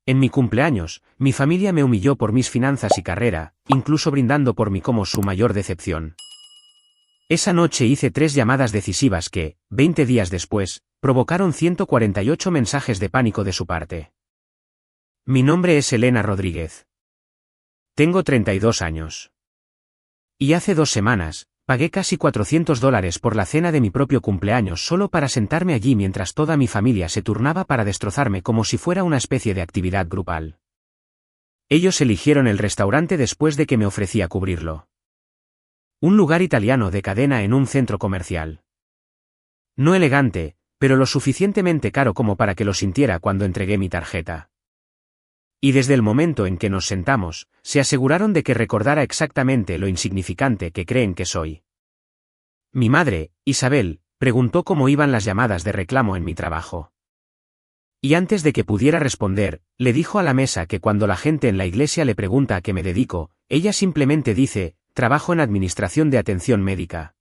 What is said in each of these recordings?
En mi cumpleaños, mi familia me humilló por mis finanzas y carrera, incluso brindando por mí como su mayor decepción. Esa noche hice 3 llamadas decisivas que, 20 días después, provocaron 148 mensajes de pánico de su parte. Mi nombre es Elena Rodríguez. Tengo 32 años. Y hace 2 semanas, pagué casi $400 por la cena de mi propio cumpleaños solo para sentarme allí mientras toda mi familia se turnaba para destrozarme como si fuera una especie de actividad grupal. Ellos eligieron el restaurante después de que me ofrecía cubrirlo. Un lugar italiano de cadena en un centro comercial. No elegante, pero lo suficientemente caro como para que lo sintiera cuando entregué mi tarjeta. Y desde el momento en que nos sentamos, se aseguraron de que recordara exactamente lo insignificante que creen que soy. Mi madre, Isabel, preguntó cómo iban las llamadas de reclamo en mi trabajo. Y antes de que pudiera responder, le dijo a la mesa que cuando la gente en la iglesia le pregunta a qué me dedico, ella simplemente dice, trabajo en administración de atención médica.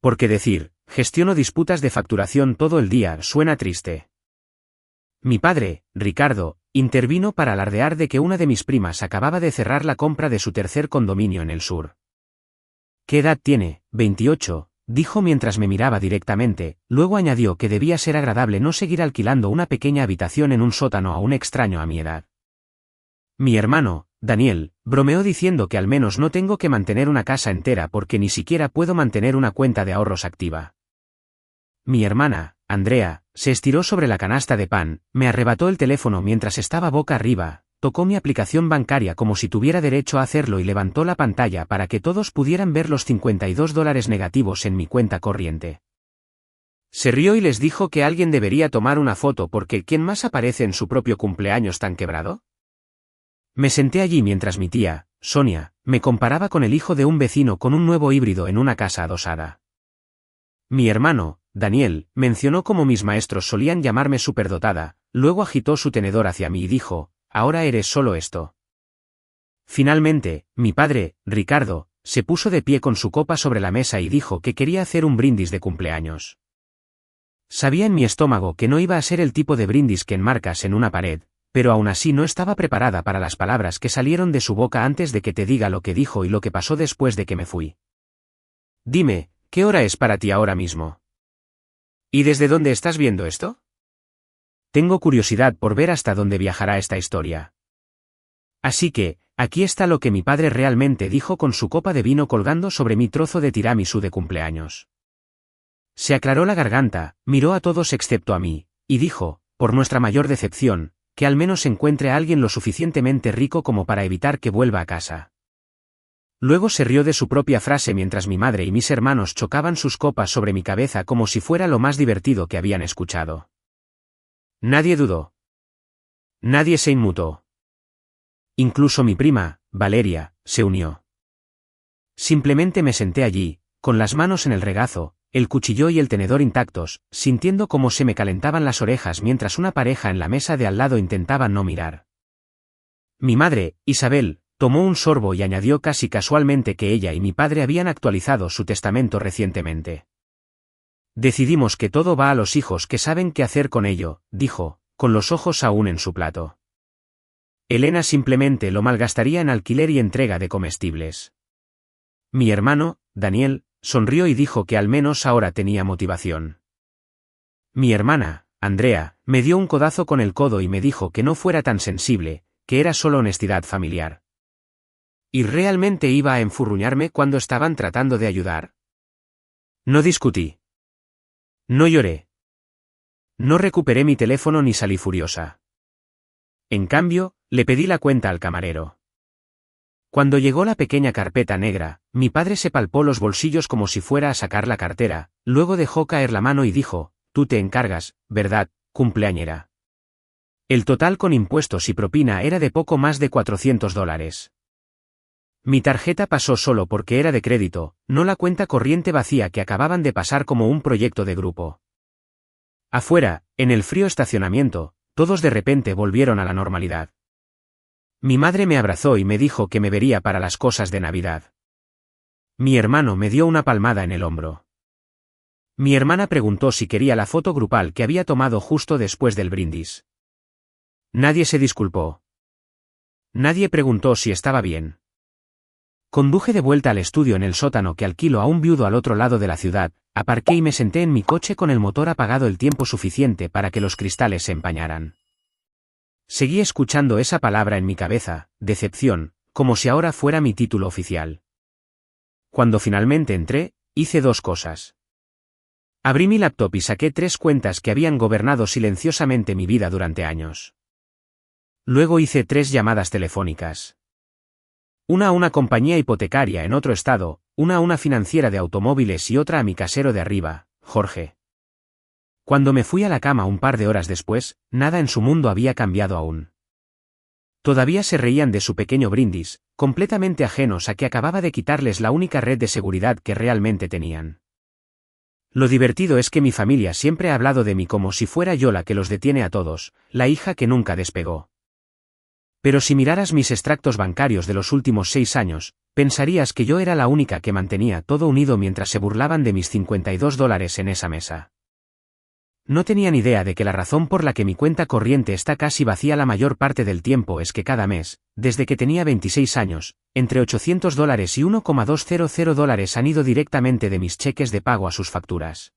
Porque decir, gestiono disputas de facturación todo el día suena triste. Mi padre, Ricardo, intervino para alardear de que una de mis primas acababa de cerrar la compra de su tercer condominio en el sur. ¿Qué edad tiene? 28, dijo mientras me miraba directamente, luego añadió que debía ser agradable no seguir alquilando una pequeña habitación en un sótano a un extraño a mi edad. Mi hermano, Daniel, bromeó diciendo que al menos no tengo que mantener una casa entera porque ni siquiera puedo mantener una cuenta de ahorros activa. Mi hermana, Andrea, se estiró sobre la canasta de pan, me arrebató el teléfono mientras estaba boca arriba, tocó mi aplicación bancaria como si tuviera derecho a hacerlo y levantó la pantalla para que todos pudieran ver los $52 negativos en mi cuenta corriente. Se rió y les dijo que alguien debería tomar una foto porque ¿quién más aparece en su propio cumpleaños tan quebrado? Me senté allí mientras mi tía, Sonia, me comparaba con el hijo de un vecino con un nuevo híbrido en una casa adosada. Mi hermano, Daniel, mencionó cómo mis maestros solían llamarme superdotada, luego agitó su tenedor hacia mí y dijo, ahora eres solo esto. Finalmente, mi padre, Ricardo, se puso de pie con su copa sobre la mesa y dijo que quería hacer un brindis de cumpleaños. Sabía en mi estómago que no iba a ser el tipo de brindis que enmarcas en una pared, pero aún así no estaba preparada para las palabras que salieron de su boca antes de que te diga lo que dijo y lo que pasó después de que me fui. Dime, ¿qué hora es para ti ahora mismo? ¿Y desde dónde estás viendo esto? Tengo curiosidad por ver hasta dónde viajará esta historia. Así que, aquí está lo que mi padre realmente dijo con su copa de vino colgando sobre mi trozo de tiramisú de cumpleaños. Se aclaró la garganta, miró a todos excepto a mí, y dijo, por nuestra mayor decepción, que al menos encuentre a alguien lo suficientemente rico como para evitar que vuelva a casa. Luego se rió de su propia frase mientras mi madre y mis hermanos chocaban sus copas sobre mi cabeza como si fuera lo más divertido que habían escuchado. Nadie dudó. Nadie se inmutó. Incluso mi prima, Valeria, se unió. Simplemente me senté allí, con las manos en el regazo, el cuchillo y el tenedor intactos, sintiendo cómo se me calentaban las orejas mientras una pareja en la mesa de al lado intentaba no mirar. Mi madre, Isabel, tomó un sorbo y añadió casi casualmente que ella y mi padre habían actualizado su testamento recientemente. Decidimos que todo va a los hijos que saben qué hacer con ello, dijo, con los ojos aún en su plato. Elena simplemente lo malgastaría en alquiler y entrega de comestibles. Mi hermano, Daniel, sonrió y dijo que al menos ahora tenía motivación. Mi hermana, Andrea, me dio un codazo con el codo y me dijo que no fuera tan sensible, que era solo honestidad familiar. ¿Y realmente iba a enfurruñarme cuando estaban tratando de ayudar? No discutí. No lloré. No recuperé mi teléfono ni salí furiosa. En cambio, le pedí la cuenta al camarero. Cuando llegó la pequeña carpeta negra, mi padre se palpó los bolsillos como si fuera a sacar la cartera, luego dejó caer la mano y dijo, tú te encargas, ¿verdad, cumpleañera? El total con impuestos y propina era de poco más de $400. Mi tarjeta pasó solo porque era de crédito, no la cuenta corriente vacía que acababan de pasar como un proyecto de grupo. Afuera, en el frío estacionamiento, todos de repente volvieron a la normalidad. Mi madre me abrazó y me dijo que me vería para las cosas de Navidad. Mi hermano me dio una palmada en el hombro. Mi hermana preguntó si quería la foto grupal que había tomado justo después del brindis. Nadie se disculpó. Nadie preguntó si estaba bien. Conduje de vuelta al estudio en el sótano que alquilo a un viudo al otro lado de la ciudad, aparqué y me senté en mi coche con el motor apagado el tiempo suficiente para que los cristales se empañaran. Seguí escuchando esa palabra en mi cabeza, decepción, como si ahora fuera mi título oficial. Cuando finalmente entré, hice dos cosas. Abrí mi laptop y saqué 3 cuentas que habían gobernado silenciosamente mi vida durante años. Luego hice 3 llamadas telefónicas. Una a una compañía hipotecaria en otro estado, una a una financiera de automóviles y otra a mi casero de arriba, Jorge. Cuando me fui a la cama un par de horas después, nada en su mundo había cambiado aún. Todavía se reían de su pequeño brindis, completamente ajenos a que acababa de quitarles la única red de seguridad que realmente tenían. Lo divertido es que mi familia siempre ha hablado de mí como si fuera yo la que los detiene a todos, la hija que nunca despegó. Pero si miraras mis extractos bancarios de los últimos 6 años, pensarías que yo era la única que mantenía todo unido mientras se burlaban de mis $52 en esa mesa. No tenían idea de que la razón por la que mi cuenta corriente está casi vacía la mayor parte del tiempo es que cada mes, desde que tenía 26 años, entre $800 y $1,200 han ido directamente de mis cheques de pago a sus facturas.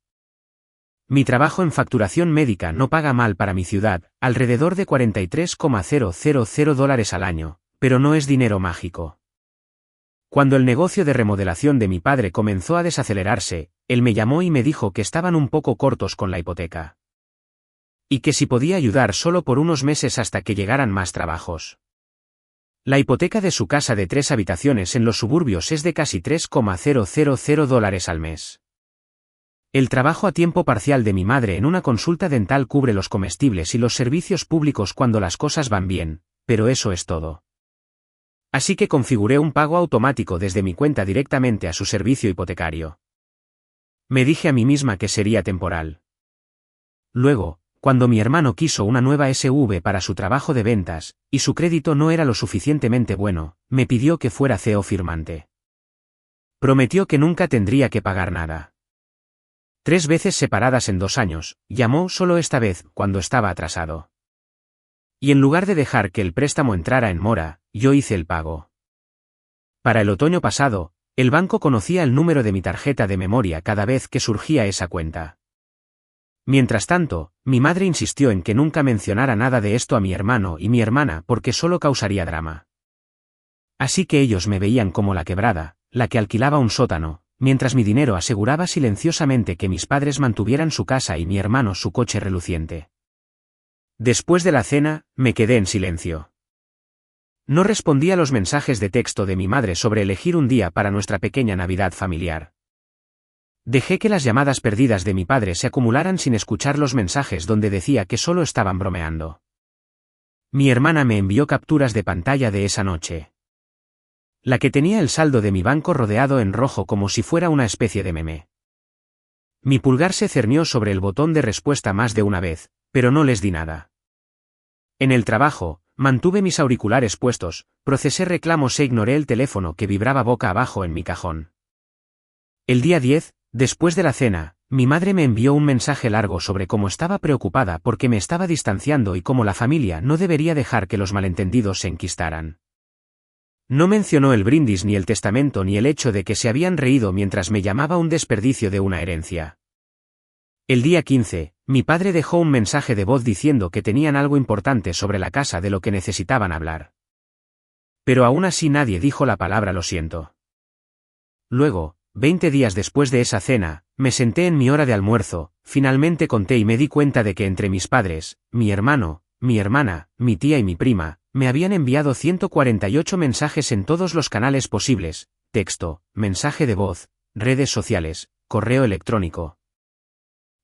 Mi trabajo en facturación médica no paga mal para mi ciudad, alrededor de $43,000 al año, pero no es dinero mágico. Cuando el negocio de remodelación de mi padre comenzó a desacelerarse, él me llamó y me dijo que estaban un poco cortos con la hipoteca. Y que si podía ayudar solo por unos meses hasta que llegaran más trabajos. La hipoteca de su casa de 3 habitaciones en los suburbios es de casi $3,000 al mes. El trabajo a tiempo parcial de mi madre en una consulta dental cubre los comestibles y los servicios públicos cuando las cosas van bien, pero eso es todo. Así que configuré un pago automático desde mi cuenta directamente a su servicio hipotecario. Me dije a mí misma que sería temporal. Luego, cuando mi hermano quiso una nueva SV para su trabajo de ventas, y su crédito no era lo suficientemente bueno, me pidió que fuera CEO firmante. Prometió que nunca tendría que pagar nada. 3 veces separadas en 2 años, llamó solo esta vez cuando estaba atrasado. Y en lugar de dejar que el préstamo entrara en mora, yo hice el pago. Para el otoño pasado, el banco conocía el número de mi tarjeta de memoria cada vez que surgía esa cuenta. Mientras tanto, mi madre insistió en que nunca mencionara nada de esto a mi hermano y mi hermana porque solo causaría drama. Así que ellos me veían como la quebrada, la que alquilaba un sótano, mientras mi dinero aseguraba silenciosamente que mis padres mantuvieran su casa y mi hermano su coche reluciente. Después de la cena, me quedé en silencio. No respondí a los mensajes de texto de mi madre sobre elegir un día para nuestra pequeña Navidad familiar. Dejé que las llamadas perdidas de mi padre se acumularan sin escuchar los mensajes donde decía que solo estaban bromeando. Mi hermana me envió capturas de pantalla de esa noche. La que tenía el saldo de mi banco rodeado en rojo como si fuera una especie de meme. Mi pulgar se cernió sobre el botón de respuesta más de una vez, pero no les di nada. En el trabajo, mantuve mis auriculares puestos, procesé reclamos e ignoré el teléfono que vibraba boca abajo en mi cajón. El día 10, después de la cena, mi madre me envió un mensaje largo sobre cómo estaba preocupada porque me estaba distanciando y cómo la familia no debería dejar que los malentendidos se enquistaran. No mencionó el brindis ni el testamento ni el hecho de que se habían reído mientras me llamaba un desperdicio de una herencia. El día 15, mi padre dejó un mensaje de voz diciendo que tenían algo importante sobre la casa de lo que necesitaban hablar. Pero aún así nadie dijo la palabra lo siento. Luego, 20 días después de esa cena, me senté en mi hora de almuerzo, finalmente conté y me di cuenta de que entre mis padres, mi hermano, mi hermana, mi tía y mi prima, me habían enviado 148 mensajes en todos los canales posibles: texto, mensaje de voz, redes sociales, correo electrónico.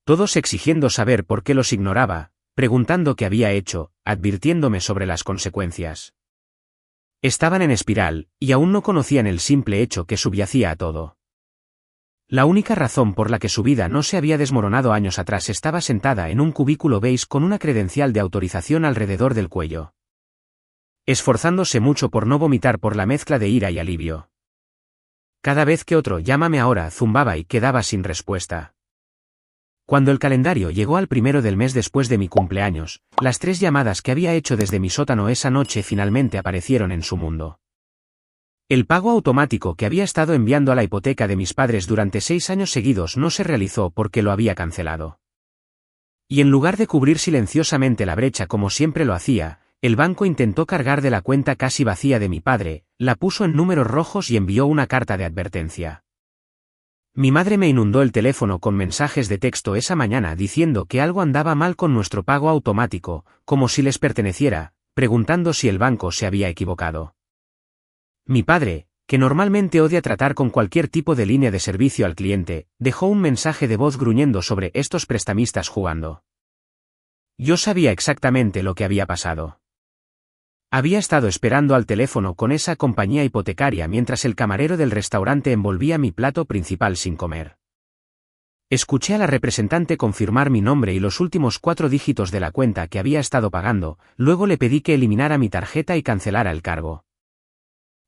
Todos exigiendo saber por qué los ignoraba, preguntando qué había hecho, advirtiéndome sobre las consecuencias. Estaban en espiral, y aún no conocían el simple hecho que subyacía a todo. La única razón por la que su vida no se había desmoronado años atrás estaba sentada en un cubículo beige con una credencial de autorización alrededor del cuello. Esforzándose mucho por no vomitar por la mezcla de ira y alivio. Cada vez que otro "llámame ahora" zumbaba y quedaba sin respuesta. Cuando el calendario llegó al primero del mes después de mi cumpleaños, las 3 llamadas que había hecho desde mi sótano esa noche finalmente aparecieron en su mundo. El pago automático que había estado enviando a la hipoteca de mis padres durante 6 años seguidos no se realizó porque lo había cancelado. Y en lugar de cubrir silenciosamente la brecha como siempre lo hacía, el banco intentó cargar de la cuenta casi vacía de mi padre, la puso en números rojos y envió una carta de advertencia. Mi madre me inundó el teléfono con mensajes de texto esa mañana diciendo que algo andaba mal con nuestro pago automático, como si les perteneciera, preguntando si el banco se había equivocado. Mi padre, que normalmente odia tratar con cualquier tipo de línea de servicio al cliente, dejó un mensaje de voz gruñendo sobre estos prestamistas jugando. Yo sabía exactamente lo que había pasado. Había estado esperando al teléfono con esa compañía hipotecaria mientras el camarero del restaurante envolvía mi plato principal sin comer. Escuché a la representante confirmar mi nombre y los últimos 4 dígitos de la cuenta que había estado pagando, luego le pedí que eliminara mi tarjeta y cancelara el cargo.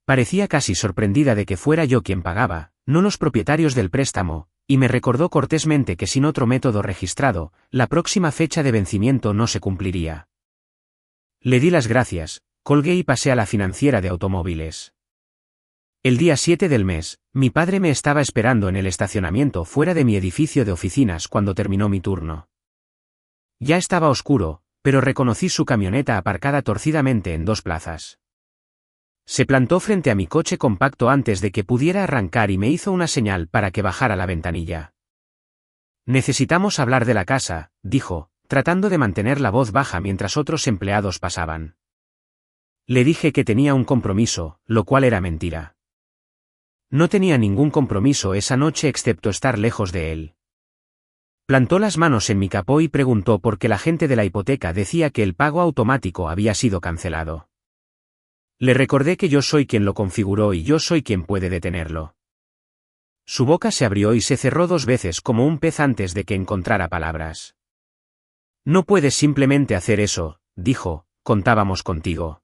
Parecía casi sorprendida de que fuera yo quien pagaba, no los propietarios del préstamo, y me recordó cortésmente que sin otro método registrado, la próxima fecha de vencimiento no se cumpliría. Le di las gracias, colgué y pasé a la financiera de automóviles. El día 7 del mes, mi padre me estaba esperando en el estacionamiento fuera de mi edificio de oficinas cuando terminó mi turno. Ya estaba oscuro, pero reconocí su camioneta aparcada torcidamente en 2 plazas. Se plantó frente a mi coche compacto antes de que pudiera arrancar y me hizo una señal para que bajara la ventanilla. «Necesitamos hablar de la casa», dijo, tratando de mantener la voz baja mientras otros empleados pasaban. Le dije que tenía un compromiso, lo cual era mentira. No tenía ningún compromiso esa noche excepto estar lejos de él. Plantó las manos en mi capó y preguntó por qué la gente de la hipoteca decía que el pago automático había sido cancelado. Le recordé que yo soy quien lo configuró y yo soy quien puede detenerlo. Su boca se abrió y se cerró 2 veces como un pez antes de que encontrara palabras. «No puedes simplemente hacer eso», dijo, «contábamos contigo».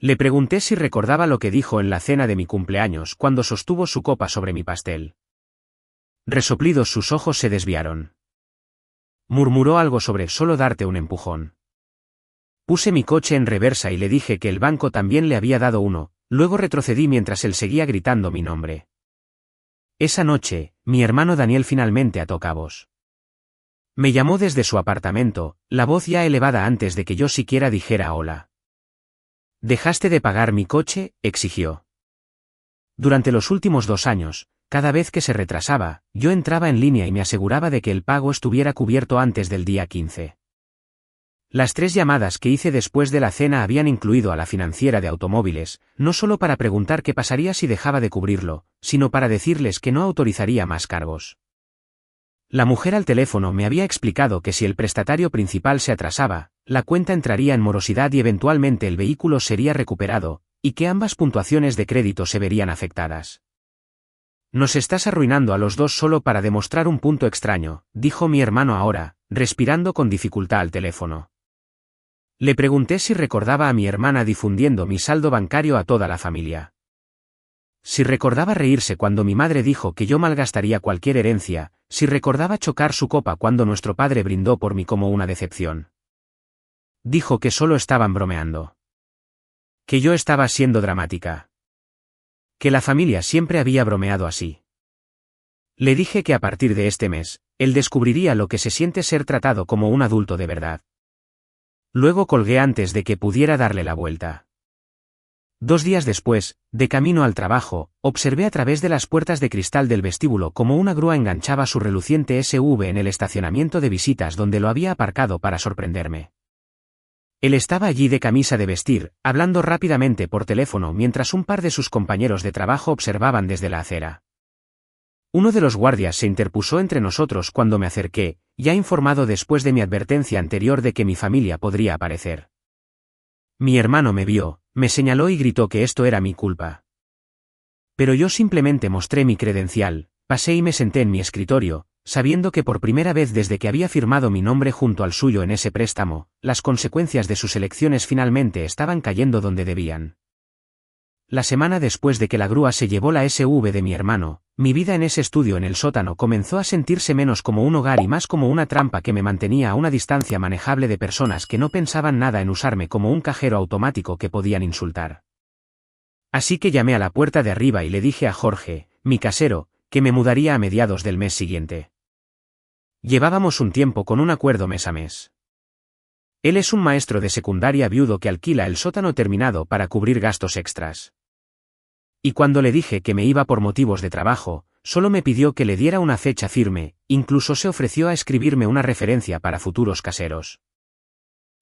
Le pregunté si recordaba lo que dijo en la cena de mi cumpleaños cuando sostuvo su copa sobre mi pastel. Resoplidos sus ojos se desviaron. Murmuró algo sobre solo darte un empujón. Puse mi coche en reversa y le dije que el banco también le había dado uno, luego retrocedí mientras él seguía gritando mi nombre. Esa noche, mi hermano Daniel finalmente ató cabos. Me llamó desde su apartamento, la voz ya elevada antes de que yo siquiera dijera hola. «¿Dejaste de pagar mi coche?», exigió. Durante los últimos 2 años, cada vez que se retrasaba, yo entraba en línea y me aseguraba de que el pago estuviera cubierto antes del día 15. Las 3 llamadas que hice después de la cena habían incluido a la financiera de automóviles, no solo para preguntar qué pasaría si dejaba de cubrirlo, sino para decirles que no autorizaría más cargos. La mujer al teléfono me había explicado que si el prestatario principal se atrasaba, la cuenta entraría en morosidad y eventualmente el vehículo sería recuperado, y que ambas puntuaciones de crédito se verían afectadas. «Nos estás arruinando a los 2 solo para demostrar un punto extraño», dijo mi hermano ahora, respirando con dificultad al teléfono. Le pregunté si recordaba a mi hermana difundiendo mi saldo bancario a toda la familia. Si recordaba reírse cuando mi madre dijo que yo malgastaría cualquier herencia, si recordaba chocar su copa cuando nuestro padre brindó por mí como una decepción. Dijo que solo estaban bromeando. Que yo estaba siendo dramática. Que la familia siempre había bromeado así. Le dije que a partir de este mes, él descubriría lo que se siente ser tratado como un adulto de verdad. Luego colgué antes de que pudiera darle la vuelta. 2 días después, de camino al trabajo, observé a través de las puertas de cristal del vestíbulo cómo una grúa enganchaba su reluciente SUV en el estacionamiento de visitas donde lo había aparcado para sorprenderme. Él estaba allí de camisa de vestir, hablando rápidamente por teléfono mientras un par de sus compañeros de trabajo observaban desde la acera. Uno de los guardias se interpuso entre nosotros cuando me acerqué, ya informado después de mi advertencia anterior de que mi familia podría aparecer. Mi hermano me vio, me señaló y gritó que esto era mi culpa. Pero yo simplemente mostré mi credencial, pasé y me senté en mi escritorio, sabiendo que por primera vez desde que había firmado mi nombre junto al suyo en ese préstamo, las consecuencias de sus elecciones finalmente estaban cayendo donde debían. La semana después de que la grúa se llevó la SUV de mi hermano, Mi vida en ese estudio en el sótano comenzó a sentirse menos como un hogar y más como una trampa que me mantenía a una distancia manejable de personas que no pensaban nada en usarme como un cajero automático que podían insultar. Así que llamé a la puerta de arriba y le dije a Jorge, mi casero, que me mudaría a mediados del mes siguiente. Llevábamos un tiempo con un acuerdo mes a mes. Él es un maestro de secundaria viudo que alquila el sótano terminado para cubrir gastos extras. Y cuando le dije que me iba por motivos de trabajo, solo me pidió que le diera una fecha firme, incluso se ofreció a escribirme una referencia para futuros caseros.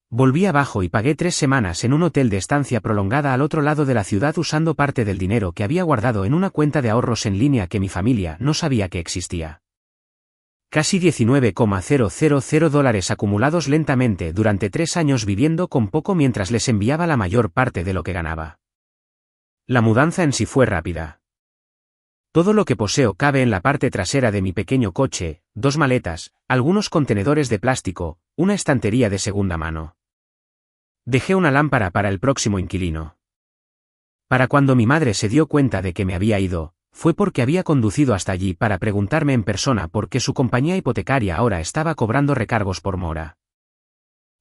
Volví abajo y pagué 3 semanas en un hotel de estancia prolongada al otro lado de la ciudad usando parte del dinero que había guardado en una cuenta de ahorros en línea que mi familia no sabía que existía. Casi $19,000 acumulados lentamente durante 3 años viviendo con poco mientras les enviaba la mayor parte de lo que ganaba. La mudanza en sí fue rápida. Todo lo que poseo cabe en la parte trasera de mi pequeño coche, 2 maletas, algunos contenedores de plástico, una estantería de segunda mano. Dejé una lámpara para el próximo inquilino. Para cuando mi madre se dio cuenta de que me había ido, fue porque había conducido hasta allí para preguntarme en persona por qué su compañía hipotecaria ahora estaba cobrando recargos por mora.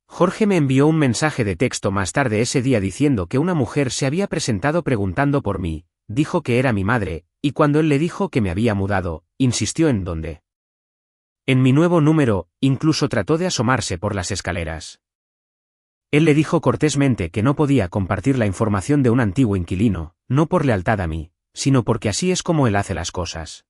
Jorge me envió un mensaje de texto más tarde ese día diciendo que una mujer se había presentado preguntando por mí, dijo que era mi madre, y cuando él le dijo que me había mudado, insistió en dónde. En mi nuevo número, incluso trató de asomarse por las escaleras. Él le dijo cortésmente que no podía compartir la información de un antiguo inquilino, no por lealtad a mí, sino porque así es como él hace las cosas.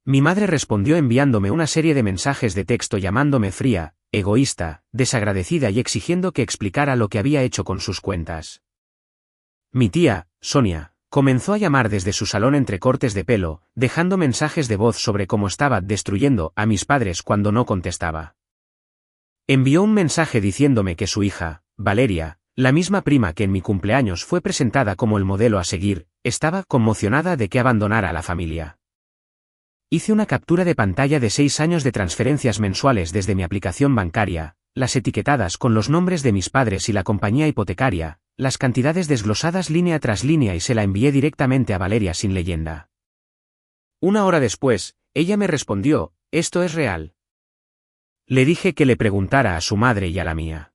Mi madre respondió enviándome una serie de mensajes de texto llamándome fría, egoísta, desagradecida y exigiendo que explicara lo que había hecho con sus cuentas. Mi tía, Sonia, comenzó a llamar desde su salón entre cortes de pelo, dejando mensajes de voz sobre cómo estaba destruyendo a mis padres cuando no contestaba. Envió un mensaje diciéndome que su hija, Valeria, la misma prima que en mi cumpleaños fue presentada como el modelo a seguir, estaba conmocionada de que abandonara a la familia. Hice una captura de pantalla de 6 años de transferencias mensuales desde mi aplicación bancaria, las etiquetadas con los nombres de mis padres y la compañía hipotecaria, las cantidades desglosadas línea tras línea y se la envié directamente a Valeria sin leyenda. 1 hora después, ella me respondió, «¿Esto es real?». Le dije que le preguntara a su madre y a la mía.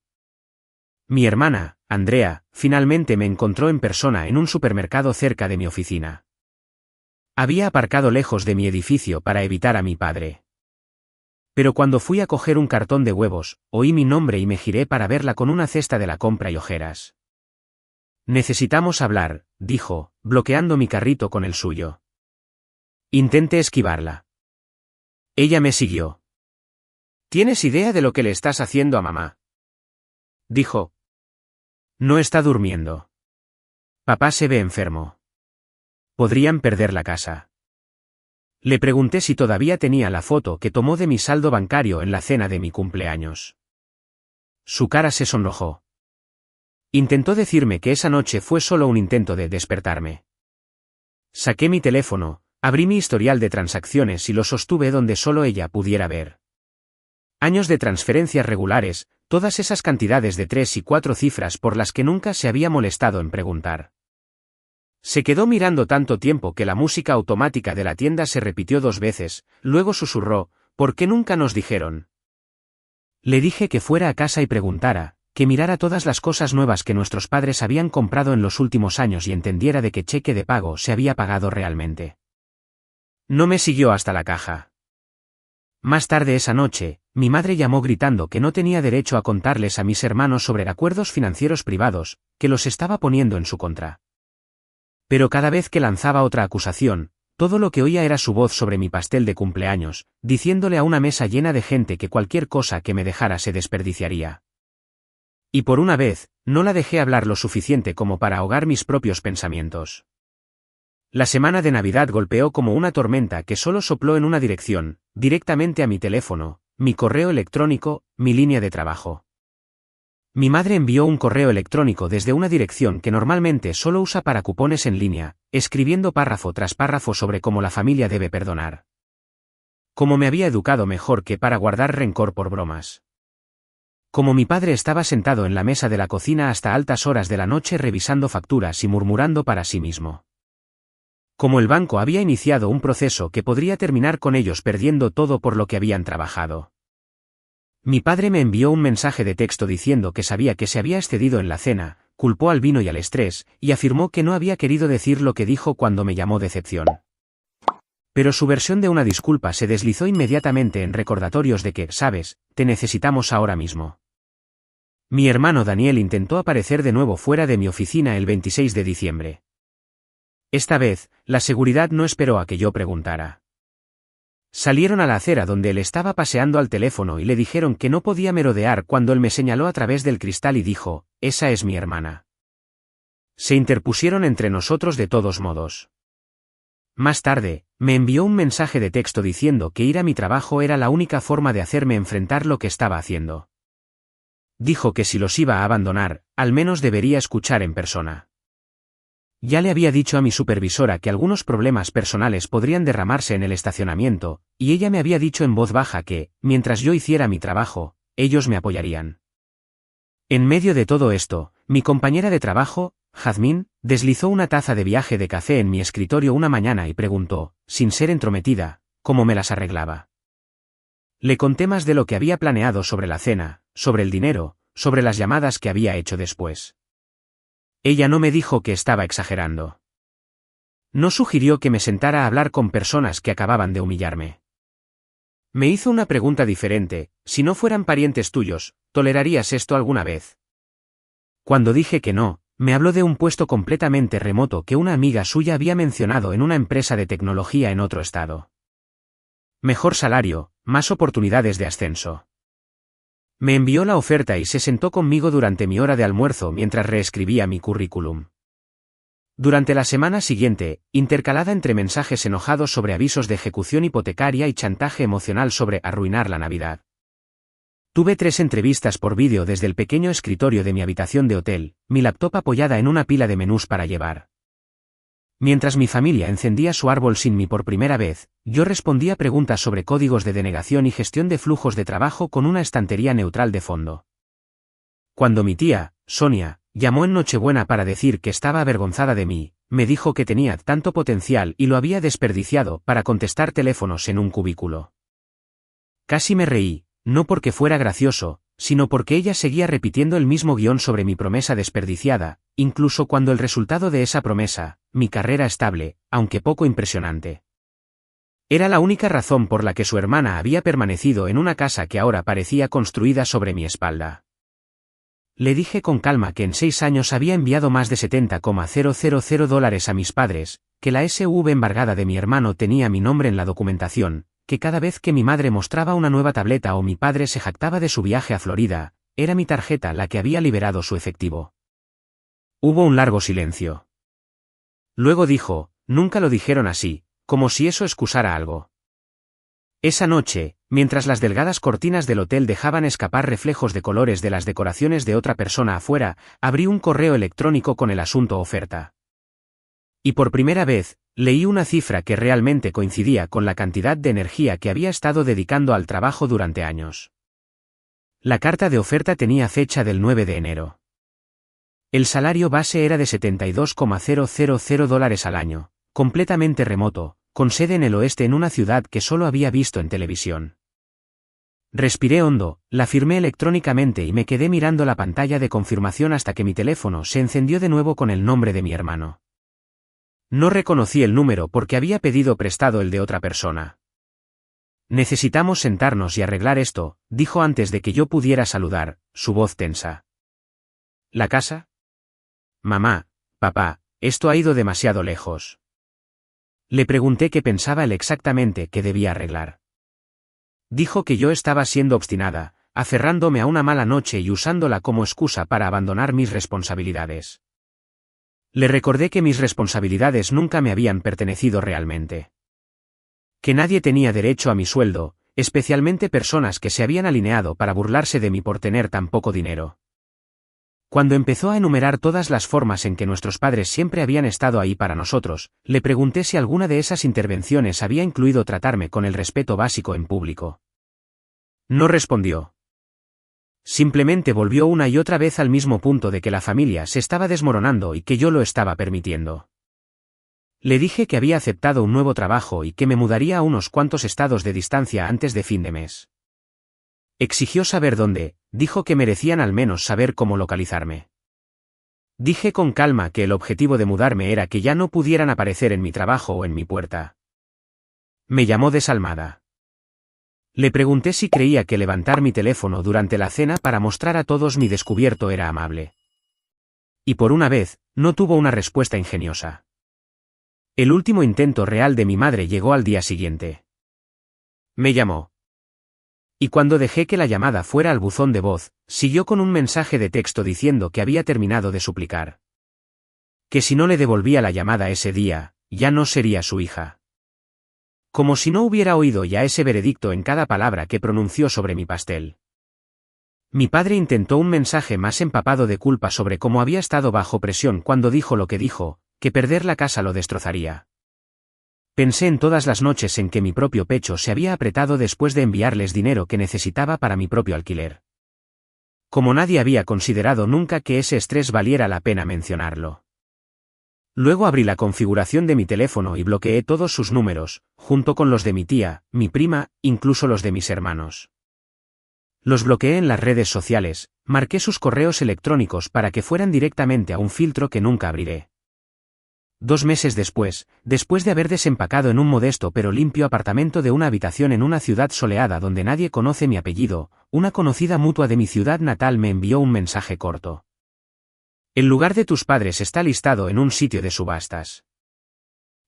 Mi hermana, Andrea, finalmente me encontró en persona en un supermercado cerca de mi oficina. Había aparcado lejos de mi edificio para evitar a mi padre. Pero cuando fui a coger un cartón de huevos, oí mi nombre y me giré para verla con una cesta de la compra y ojeras. «Necesitamos hablar», dijo, bloqueando mi carrito con el suyo. Intenté esquivarla. Ella me siguió. «¿Tienes idea de lo que le estás haciendo a mamá?», dijo. «No está durmiendo. Papá se ve enfermo. Podrían perder la casa». Le pregunté si todavía tenía la foto que tomó de mi saldo bancario en la cena de mi cumpleaños. Su cara se sonrojó. Intentó decirme que esa noche fue solo un intento de despertarme. Saqué mi teléfono, abrí mi historial de transacciones y lo sostuve donde solo ella pudiera ver. Años de transferencias regulares, todas esas cantidades de 3 y 4 cifras por las que nunca se había molestado en preguntar. Se quedó mirando tanto tiempo que la música automática de la tienda se repitió 2 veces, luego susurró, «¿Por qué nunca nos dijeron?». Le dije que fuera a casa y preguntara, que mirara todas las cosas nuevas que nuestros padres habían comprado en los últimos años y entendiera de qué cheque de pago se había pagado realmente. No me siguió hasta la caja. Más tarde esa noche, mi madre llamó gritando que no tenía derecho a contarles a mis hermanos sobre acuerdos financieros privados, que los estaba poniendo en su contra. Pero cada vez que lanzaba otra acusación, todo lo que oía era su voz sobre mi pastel de cumpleaños, diciéndole a una mesa llena de gente que cualquier cosa que me dejara se desperdiciaría. Y por una vez, no la dejé hablar lo suficiente como para ahogar mis propios pensamientos. La semana de Navidad golpeó como una tormenta que solo sopló en una dirección, directamente a mi teléfono, mi correo electrónico, mi línea de trabajo. Mi madre envió un correo electrónico desde una dirección que normalmente solo usa para cupones en línea, escribiendo párrafo tras párrafo sobre cómo la familia debe perdonar. Cómo me había educado mejor que para guardar rencor por bromas. Como mi padre estaba sentado en la mesa de la cocina hasta altas horas de la noche revisando facturas y murmurando para sí mismo. Como el banco había iniciado un proceso que podría terminar con ellos perdiendo todo por lo que habían trabajado. Mi padre me envió un mensaje de texto diciendo que sabía que se había excedido en la cena, culpó al vino y al estrés, y afirmó que no había querido decir lo que dijo cuando me llamó decepción. Pero su versión de una disculpa se deslizó inmediatamente en recordatorios de que, sabes, te necesitamos ahora mismo. Mi hermano Daniel intentó aparecer de nuevo fuera de mi oficina el 26 de diciembre. Esta vez, la seguridad no esperó a que yo preguntara. Salieron a la acera donde él estaba paseando al teléfono y le dijeron que no podía merodear cuando él me señaló a través del cristal y dijo, «Esa es mi hermana». Se interpusieron entre nosotros de todos modos. Más tarde, me envió un mensaje de texto diciendo que ir a mi trabajo era la única forma de hacerme enfrentar lo que estaba haciendo. Dijo que si los iba a abandonar, al menos debería escuchar en persona. Ya le había dicho a mi supervisora que algunos problemas personales podrían derramarse en el estacionamiento, y ella me había dicho en voz baja que, mientras yo hiciera mi trabajo, ellos me apoyarían. En medio de todo esto, mi compañera de trabajo, Jazmín, deslizó una taza de viaje de café en mi escritorio una mañana y preguntó, sin ser entrometida, cómo me las arreglaba. Le conté más de lo que había planeado sobre la cena, sobre el dinero, sobre las llamadas que había hecho después. Ella no me dijo que estaba exagerando. No sugirió que me sentara a hablar con personas que acababan de humillarme. Me hizo una pregunta diferente, si no fueran parientes tuyos, ¿tolerarías esto alguna vez? Cuando dije que no, me habló de un puesto completamente remoto que una amiga suya había mencionado en una empresa de tecnología en otro estado. Mejor salario, más oportunidades de ascenso. Me envió la oferta y se sentó conmigo durante mi hora de almuerzo mientras reescribía mi currículum. Durante la semana siguiente, intercalada entre mensajes enojados sobre avisos de ejecución hipotecaria y chantaje emocional sobre arruinar la Navidad. Tuve 3 entrevistas por vídeo desde el pequeño escritorio de mi habitación de hotel, mi laptop apoyada en una pila de menús para llevar. Mientras mi familia encendía su árbol sin mí por primera vez, yo respondía preguntas sobre códigos de denegación y gestión de flujos de trabajo con una estantería neutral de fondo. Cuando mi tía, Sonia, llamó en Nochebuena para decir que estaba avergonzada de mí, me dijo que tenía tanto potencial y lo había desperdiciado para contestar teléfonos en un cubículo. Casi me reí, no porque fuera gracioso, sino porque ella seguía repitiendo el mismo guión sobre mi promesa desperdiciada, incluso cuando el resultado de esa promesa, mi carrera estable, aunque poco impresionante. Era la única razón por la que su hermana había permanecido en una casa que ahora parecía construida sobre mi espalda. Le dije con calma que en 6 años había enviado más de $70,000 a mis padres, que la SV embargada de mi hermano tenía mi nombre en la documentación, que cada vez que mi madre mostraba una nueva tableta o mi padre se jactaba de su viaje a Florida, era mi tarjeta la que había liberado su efectivo. Hubo un largo silencio. Luego dijo, nunca lo dijeron así, como si eso excusara algo. Esa noche, mientras las delgadas cortinas del hotel dejaban escapar reflejos de colores de las decoraciones de otra persona afuera, abrí un correo electrónico con el asunto oferta. Y por primera vez, leí una cifra que realmente coincidía con la cantidad de energía que había estado dedicando al trabajo durante años. La carta de oferta tenía fecha del 9 de enero. El salario base era de $72,000 al año, completamente remoto, con sede en el oeste en una ciudad que solo había visto en televisión. Respiré hondo, la firmé electrónicamente y me quedé mirando la pantalla de confirmación hasta que mi teléfono se encendió de nuevo con el nombre de mi hermano. No reconocí el número porque había pedido prestado el de otra persona. Necesitamos sentarnos y arreglar esto, dijo antes de que yo pudiera saludar, su voz tensa. ¿La casa? Mamá, papá, esto ha ido demasiado lejos. Le pregunté qué pensaba él exactamente que debía arreglar. Dijo que yo estaba siendo obstinada, aferrándome a una mala noche y usándola como excusa para abandonar mis responsabilidades. Le recordé que mis responsabilidades nunca me habían pertenecido realmente. Que nadie tenía derecho a mi sueldo, especialmente personas que se habían alineado para burlarse de mí por tener tan poco dinero. Cuando empezó a enumerar todas las formas en que nuestros padres siempre habían estado ahí para nosotros, le pregunté si alguna de esas intervenciones había incluido tratarme con el respeto básico en público. No respondió. Simplemente volvió una y otra vez al mismo punto de que la familia se estaba desmoronando y que yo lo estaba permitiendo. Le dije que había aceptado un nuevo trabajo y que me mudaría a unos cuantos estados de distancia antes de fin de mes. Exigió saber dónde, dijo que merecían al menos saber cómo localizarme. Dije con calma que el objetivo de mudarme era que ya no pudieran aparecer en mi trabajo o en mi puerta. Me llamó desalmada. Le pregunté si creía que levantar mi teléfono durante la cena para mostrar a todos mi descubierto era amable. Y por una vez, no tuvo una respuesta ingeniosa. El último intento real de mi madre llegó al día siguiente. Me llamó. Y cuando dejé que la llamada fuera al buzón de voz, siguió con un mensaje de texto diciendo que había terminado de suplicar. Que si no le devolvía la llamada ese día, ya no sería su hija. Como si no hubiera oído ya ese veredicto en cada palabra que pronunció sobre mi pastel. Mi padre intentó un mensaje más empapado de culpa sobre cómo había estado bajo presión cuando dijo lo que dijo, que perder la casa lo destrozaría. Pensé en todas las noches en que mi propio pecho se había apretado después de enviarles dinero que necesitaba para mi propio alquiler. Como nadie había considerado nunca que ese estrés valiera la pena mencionarlo. Luego abrí la configuración de mi teléfono y bloqueé todos sus números, junto con los de mi tía, mi prima, incluso los de mis hermanos. Los bloqueé en las redes sociales, marqué sus correos electrónicos para que fueran directamente a un filtro que nunca abriré. 2 meses después de haber desempacado en un modesto pero limpio apartamento de una habitación en una ciudad soleada donde nadie conoce mi apellido, una conocida mutua de mi ciudad natal me envió un mensaje corto. El lugar de tus padres está listado en un sitio de subastas.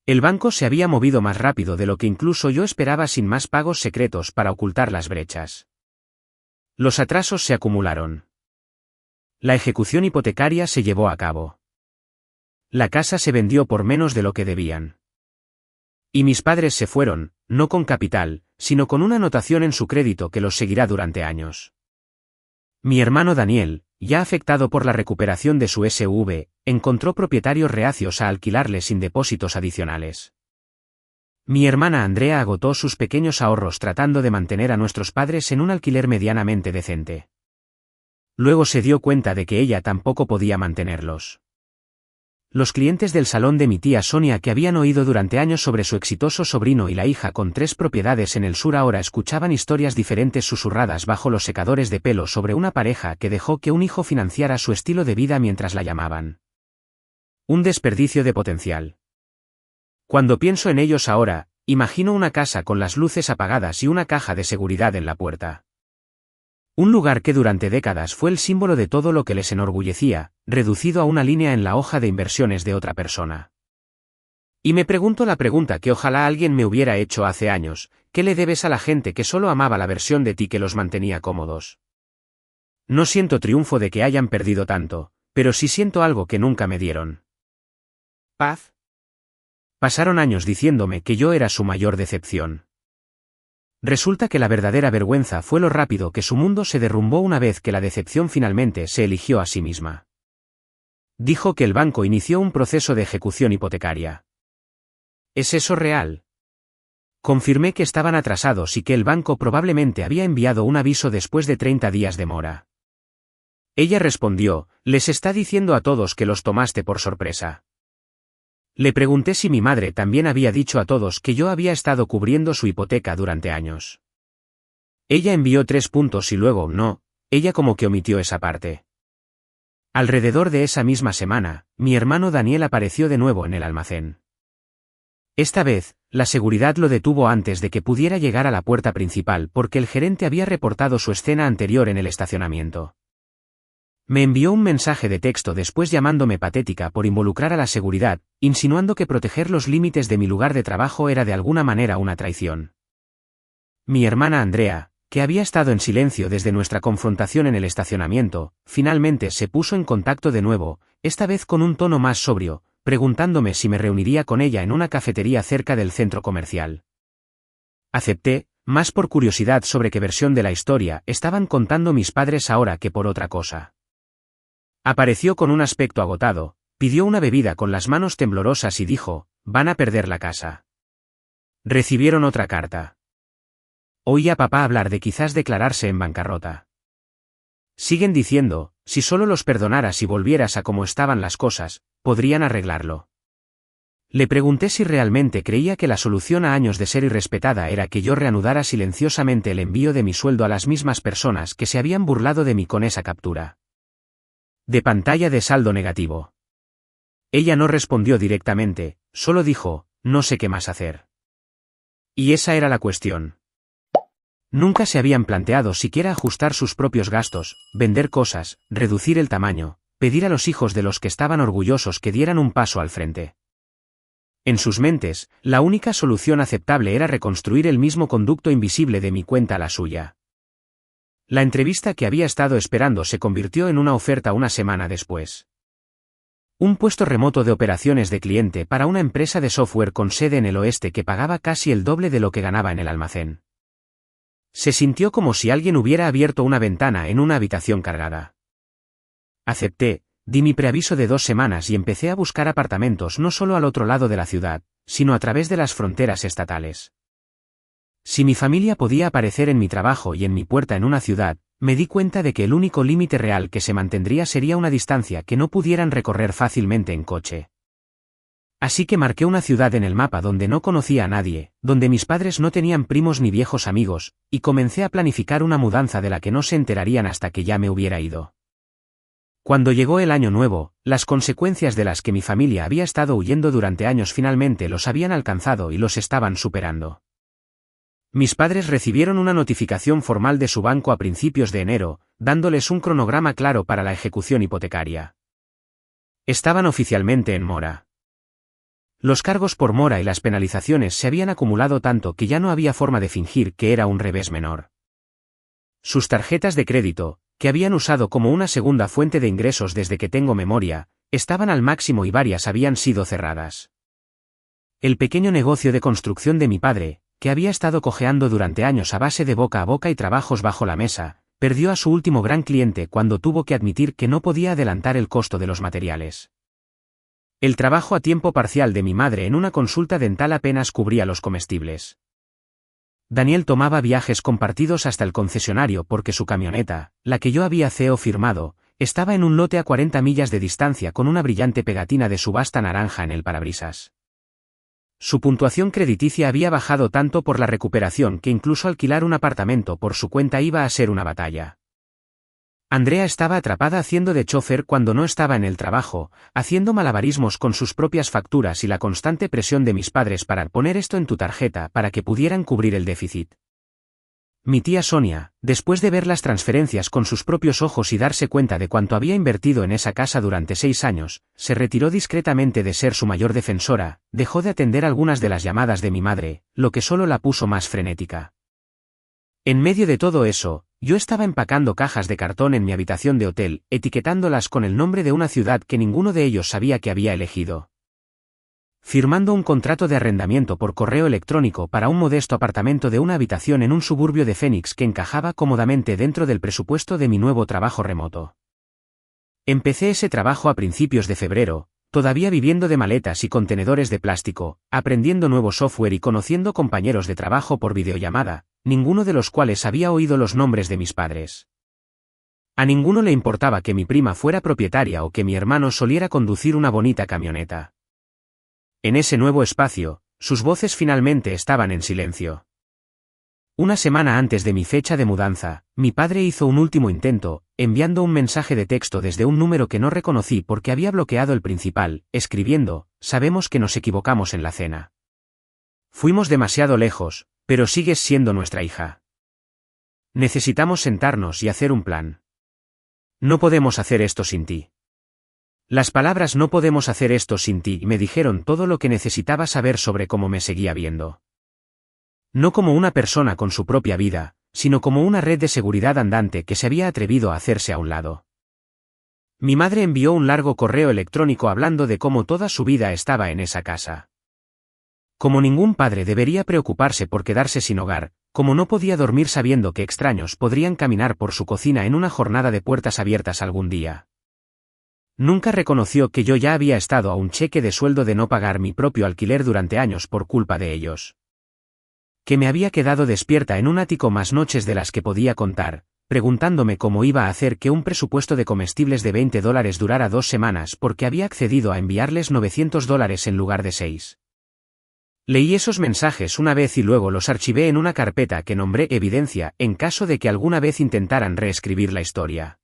El banco se había movido más rápido de lo que incluso yo esperaba sin más pagos secretos para ocultar las brechas. Los atrasos se acumularon. La ejecución hipotecaria se llevó a cabo. La casa se vendió por menos de lo que debían. Y mis padres se fueron, no con capital, sino con una anotación en su crédito que los seguirá durante años. Mi hermano Daniel, ya afectado por la recuperación de su SUV, encontró propietarios reacios a alquilarle sin depósitos adicionales. Mi hermana Andrea agotó sus pequeños ahorros tratando de mantener a nuestros padres en un alquiler medianamente decente. Luego se dio cuenta de que ella tampoco podía mantenerlos. Los clientes del salón de mi tía Sonia que habían oído durante años sobre su exitoso sobrino y la hija con 3 propiedades en el sur ahora escuchaban historias diferentes susurradas bajo los secadores de pelo sobre una pareja que dejó que un hijo financiara su estilo de vida mientras la llamaban. Un desperdicio de potencial. Cuando pienso en ellos ahora, imagino una casa con las luces apagadas y una caja de seguridad en la puerta. Un lugar que durante décadas fue el símbolo de todo lo que les enorgullecía, reducido a una línea en la hoja de inversiones de otra persona. Y me pregunto la pregunta que ojalá alguien me hubiera hecho hace años: ¿qué le debes a la gente que solo amaba la versión de ti que los mantenía cómodos? No siento triunfo de que hayan perdido tanto, pero sí siento algo que nunca me dieron. Paz. Pasaron años diciéndome que yo era su mayor decepción. Resulta que la verdadera vergüenza fue lo rápido que su mundo se derrumbó una vez que la decepción finalmente se eligió a sí misma. Dijo que el banco inició un proceso de ejecución hipotecaria. ¿Es eso real? Confirmé que estaban atrasados y que el banco probablemente había enviado un aviso después de 30 días de mora. Ella respondió: les está diciendo a todos que los tomaste por sorpresa. Le pregunté si mi madre también había dicho a todos que yo había estado cubriendo su hipoteca durante años. Ella envió 3 puntos y luego no, ella como que omitió esa parte. Alrededor de esa misma semana, mi hermano Daniel apareció de nuevo en el almacén. Esta vez, la seguridad lo detuvo antes de que pudiera llegar a la puerta principal porque el gerente había reportado su escena anterior en el estacionamiento. Me envió un mensaje de texto después llamándome patética por involucrar a la seguridad, insinuando que proteger los límites de mi lugar de trabajo era de alguna manera una traición. Mi hermana Andrea, que había estado en silencio desde nuestra confrontación en el estacionamiento, finalmente se puso en contacto de nuevo, esta vez con un tono más sobrio, preguntándome si me reuniría con ella en una cafetería cerca del centro comercial. Acepté, más por curiosidad sobre qué versión de la historia estaban contando mis padres ahora que por otra cosa. Apareció con un aspecto agotado, pidió una bebida con las manos temblorosas y dijo: van a perder la casa. Recibieron otra carta. Oí a papá hablar de quizás declararse en bancarrota. Siguen diciendo, si solo los perdonaras y volvieras a cómo estaban las cosas, podrían arreglarlo. Le pregunté si realmente creía que la solución a años de ser irrespetada era que yo reanudara silenciosamente el envío de mi sueldo a las mismas personas que se habían burlado de mí con esa captura de pantalla de saldo negativo. Ella no respondió directamente, solo dijo, no sé qué más hacer. Y esa era la cuestión. Nunca se habían planteado siquiera ajustar sus propios gastos, vender cosas, reducir el tamaño, pedir a los hijos de los que estaban orgullosos que dieran un paso al frente. En sus mentes, la única solución aceptable era reconstruir el mismo conducto invisible de mi cuenta a la suya. La entrevista que había estado esperando se convirtió en una oferta una semana después. Un puesto remoto de operaciones de cliente para una empresa de software con sede en el oeste que pagaba casi el doble de lo que ganaba en el almacén. Se sintió como si alguien hubiera abierto una ventana en una habitación cargada. Acepté, di mi preaviso de 2 semanas y empecé a buscar apartamentos no solo al otro lado de la ciudad, sino a través de las fronteras estatales. Si mi familia podía aparecer en mi trabajo y en mi puerta en una ciudad, me di cuenta de que el único límite real que se mantendría sería una distancia que no pudieran recorrer fácilmente en coche. Así que marqué una ciudad en el mapa donde no conocía a nadie, donde mis padres no tenían primos ni viejos amigos, y comencé a planificar una mudanza de la que no se enterarían hasta que ya me hubiera ido. Cuando llegó el año nuevo, las consecuencias de las que mi familia había estado huyendo durante años finalmente los habían alcanzado y los estaban superando. Mis padres recibieron una notificación formal de su banco a principios de enero, dándoles un cronograma claro para la ejecución hipotecaria. Estaban oficialmente en mora. Los cargos por mora y las penalizaciones se habían acumulado tanto que ya no había forma de fingir que era un revés menor. Sus tarjetas de crédito, que habían usado como una segunda fuente de ingresos desde que tengo memoria, estaban al máximo y varias habían sido cerradas. El pequeño negocio de construcción de mi padre, que había estado cojeando durante años a base de boca a boca y trabajos bajo la mesa, perdió a su último gran cliente cuando tuvo que admitir que no podía adelantar el costo de los materiales. El trabajo a tiempo parcial de mi madre en una consulta dental apenas cubría los comestibles. Daniel tomaba viajes compartidos hasta el concesionario porque su camioneta, la que yo había firmado, estaba en un lote a 40 millas de distancia con una brillante pegatina de subasta naranja en el parabrisas. Su puntuación crediticia había bajado tanto por la recuperación que incluso alquilar un apartamento por su cuenta iba a ser una batalla. Andrea estaba atrapada haciendo de chofer cuando no estaba en el trabajo, haciendo malabarismos con sus propias facturas y la constante presión de mis padres para poner esto en tu tarjeta para que pudieran cubrir el déficit. Mi tía Sonia, después de ver las transferencias con sus propios ojos y darse cuenta de cuánto había invertido en esa casa durante 6 años, se retiró discretamente de ser su mayor defensora, dejó de atender algunas de las llamadas de mi madre, lo que solo la puso más frenética. En medio de todo eso, yo estaba empacando cajas de cartón en mi habitación de hotel, etiquetándolas con el nombre de una ciudad que ninguno de ellos sabía que había elegido. Firmando un contrato de arrendamiento por correo electrónico para un modesto apartamento de una habitación en un suburbio de Phoenix que encajaba cómodamente dentro del presupuesto de mi nuevo trabajo remoto. Empecé ese trabajo a principios de febrero, todavía viviendo de maletas y contenedores de plástico, aprendiendo nuevo software y conociendo compañeros de trabajo por videollamada, ninguno de los cuales había oído los nombres de mis padres. A ninguno le importaba que mi prima fuera propietaria o que mi hermano soliera conducir una bonita camioneta. En ese nuevo espacio, sus voces finalmente estaban en silencio. Una semana antes de mi fecha de mudanza, mi padre hizo un último intento, enviando un mensaje de texto desde un número que no reconocí porque había bloqueado el principal, escribiendo, sabemos que nos equivocamos en la cena. Fuimos demasiado lejos, pero sigues siendo nuestra hija. Necesitamos sentarnos y hacer un plan. No podemos hacer esto sin ti. Las palabras no podemos hacer esto sin ti me dijeron todo lo que necesitaba saber sobre cómo me seguía viendo. No como una persona con su propia vida, sino como una red de seguridad andante que se había atrevido a hacerse a un lado. Mi madre envió un largo correo electrónico hablando de cómo toda su vida estaba en esa casa. Como ningún padre debería preocuparse por quedarse sin hogar, como no podía dormir sabiendo que extraños podrían caminar por su cocina en una jornada de puertas abiertas algún día. Nunca reconoció que yo ya había estado a un cheque de sueldo de no pagar mi propio alquiler durante años por culpa de ellos. Que me había quedado despierta en un ático más noches de las que podía contar, preguntándome cómo iba a hacer que un presupuesto de comestibles de $20 durara 2 semanas porque había accedido a enviarles $900 en lugar de 6. Leí esos mensajes una vez y luego los archivé en una carpeta que nombré Evidencia, en caso de que alguna vez intentaran reescribir la historia.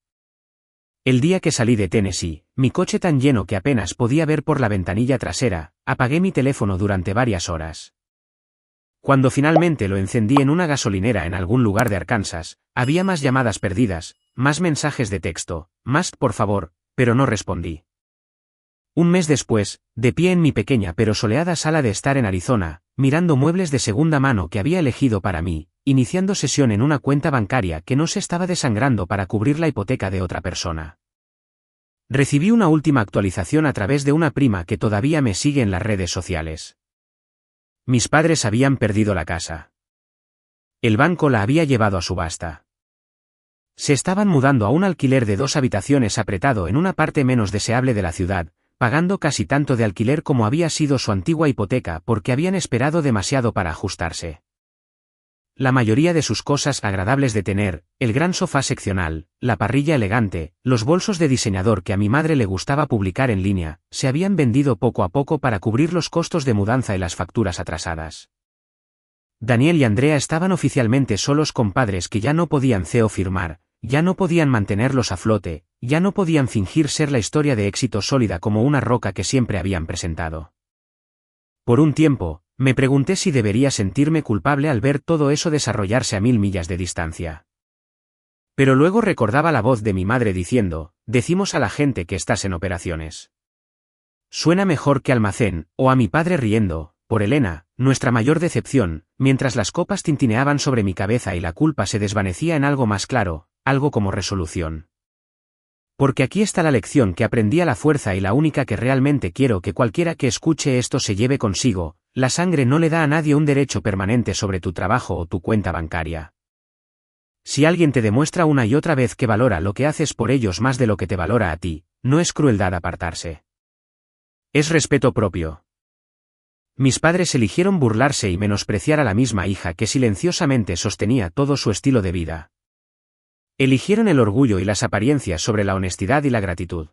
El día que salí de Tennessee, mi coche tan lleno que apenas podía ver por la ventanilla trasera, apagué mi teléfono durante varias horas. Cuando finalmente lo encendí en una gasolinera en algún lugar de Arkansas, había más llamadas perdidas, más mensajes de texto, más por favor, pero no respondí. Un mes después, de pie en mi pequeña pero soleada sala de estar en Arizona, mirando muebles de segunda mano que había elegido para mí, iniciando sesión en una cuenta bancaria que no se estaba desangrando para cubrir la hipoteca de otra persona. Recibí una última actualización a través de una prima que todavía me sigue en las redes sociales. Mis padres habían perdido la casa. El banco la había llevado a subasta. Se estaban mudando a un alquiler de 2 habitaciones apretado en una parte menos deseable de la ciudad, pagando casi tanto de alquiler como había sido su antigua hipoteca porque habían esperado demasiado para ajustarse. La mayoría de sus cosas agradables de tener, el gran sofá seccional, la parrilla elegante, los bolsos de diseñador que a mi madre le gustaba publicar en línea, se habían vendido poco a poco para cubrir los costos de mudanza y las facturas atrasadas. Daniel y Andrea estaban oficialmente solos con padres que ya no podían firmar, ya no podían mantenerlos a flote, ya no podían fingir ser la historia de éxito sólida como una roca que siempre habían presentado. Por un tiempo, me pregunté si debería sentirme culpable al ver todo eso desarrollarse a 1000 millas de distancia. Pero luego recordaba la voz de mi madre diciendo, decimos a la gente que estás en operaciones. Suena mejor que almacén, o a mi padre riendo, por Elena, nuestra mayor decepción, mientras las copas tintineaban sobre mi cabeza y la culpa se desvanecía en algo más claro, algo como resolución. Porque aquí está la lección que aprendí a la fuerza y la única que realmente quiero que cualquiera que escuche esto se lleve consigo: la sangre no le da a nadie un derecho permanente sobre tu trabajo o tu cuenta bancaria. Si alguien te demuestra una y otra vez que valora lo que haces por ellos más de lo que te valora a ti, no es crueldad apartarse. Es respeto propio. Mis padres eligieron burlarse y menospreciar a la misma hija que silenciosamente sostenía todo su estilo de vida. Eligieron el orgullo y las apariencias sobre la honestidad y la gratitud.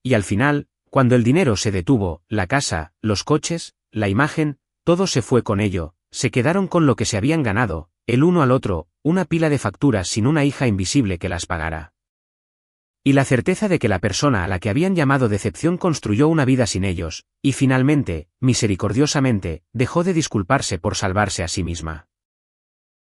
Y al final, cuando el dinero se detuvo, la casa, los coches, la imagen, todo se fue con ello, se quedaron con lo que se habían ganado, el uno al otro, una pila de facturas sin una hija invisible que las pagara. Y la certeza de que la persona a la que habían llamado decepción construyó una vida sin ellos, y finalmente, misericordiosamente, dejó de disculparse por salvarse a sí misma.